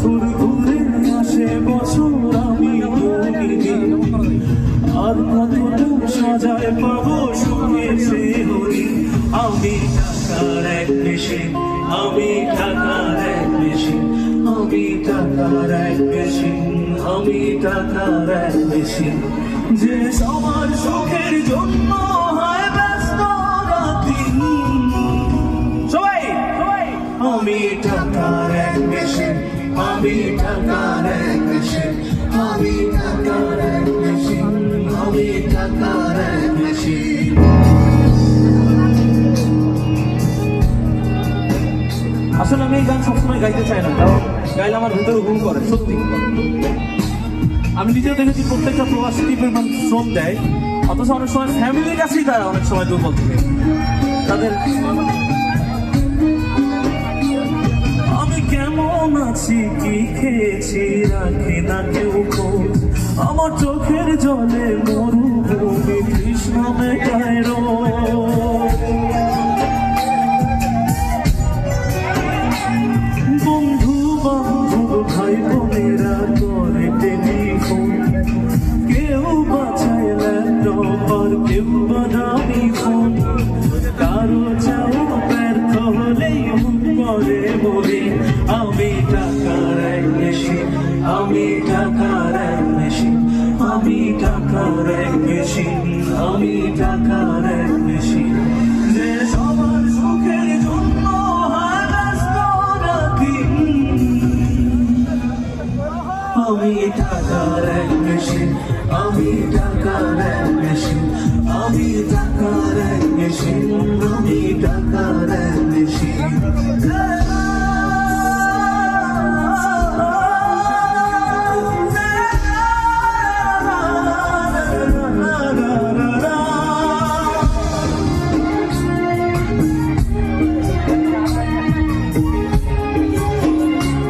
বছর ঘুরে আসে বছর আমি বলিনি আর কতটা সাজায় পাবো সুখে সে হরি আমি টাকার এক মেশিন আমি টাকার এক মেশিন আমি টাকার এক মেশিন আমি টাকার এক মেশিন যে সবার সুখের জন্য হয় ব্যস্ত রাতদিন সবাই আমি টাকার এক মেশিন আমি টাকার এক মেশিন আমি টাকার এক মেশিন আমি টাকার এক মেশিন আসলে আমি এই গান সবসময় গাইতে চাই না কারণ গাইলে আমার ভেতরে ঘুম করে সত্যি আমি নিজেও দেখেছি প্রত্যেকটা প্রবাসী টিপের মানুষ শ্রম দেয় অথচ অনেক সময় ফ্যামিলির কাছেই তারা অনেক সময় দুর্বল থাকে তাদের আমি কেমন আছি কি খেয়েছি রাখি না কেউ খোঁজ আমার চোখের জলে মরুভূমি কৃষ্ণ মেঘায় বন্ধু বান্ধব ভাই বোনেরা করে টেলিফোন কেউ বাঁচায় ল্যাপটপ আর কেউ বাদামি ফোন কারো চাও ব্যর্থ হলেই মন করে বলি আমি টাকার এক মেশিন আমি টাকার এক মেশিন আমি টাকার এক মেশিন আমি টাকার এক মেশিন যে সবার সুখের জন্য হয় ব্যস্ত রাতদিন আমি টাকার এক মেশিন আমি টাকার এক মেশিন আমি টাকার এক মেশিন আমি টাকার এক মেশিন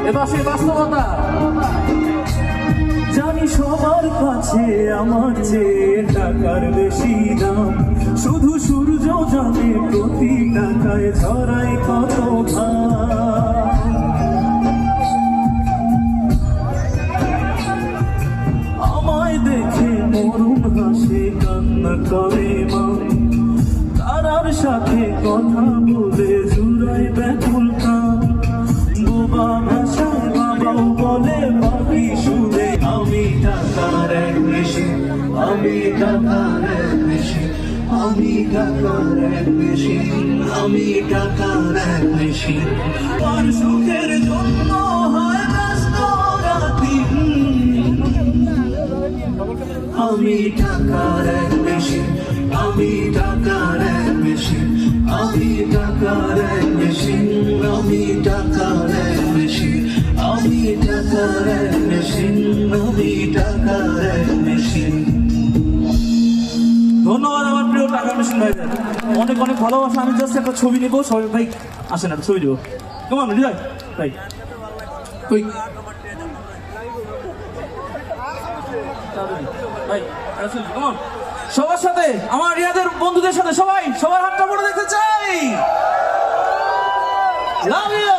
এবার সে বাস্তবতা জানি সবার কাছে আমার চেয়ে টাকার বেশি দাম শুধু সূর্য জানে প্রতি টাকায় ঝরাই কত আমায় দেখে মরুণ হাসে কান্না করে মা তারার সাথে কথা বলে জুড়াই ব্যাকুল কাম বোবা ভাষায় বাবাও বলে বাকি শুনে আমি টাকার এক মেশিন আমি টাকার এক মেশিন আমি টাকার এক মেশিন আমি টাকার এক মেশিন আর সুখের জন্য হয় ব্যস্ত রাতদিন আমি টাকার এক মেশিন আমি টাকার এক মেশিন আমি টাকার এক মেশিন আমি টাকার এক মেশিন আমি টাকার এক মেশিন আমি টাকার এক মেশিন ধন্যবাদ আমার প্রিয় টাকা মেশিন ভাইদের অনেক অনেক ভালোবাসা আমি জাস্ট একটা ছবি নেবো সবাই ভাই আসেন একটা ছবি নেবো কেমন হৃদয় ভাই তুই ভাই কেমন সবার সাথে আমার রিয়াদের বন্ধুদের সাথে সবাই সবার হাতটা পড়ে দেখতে চাই লাভ ইউ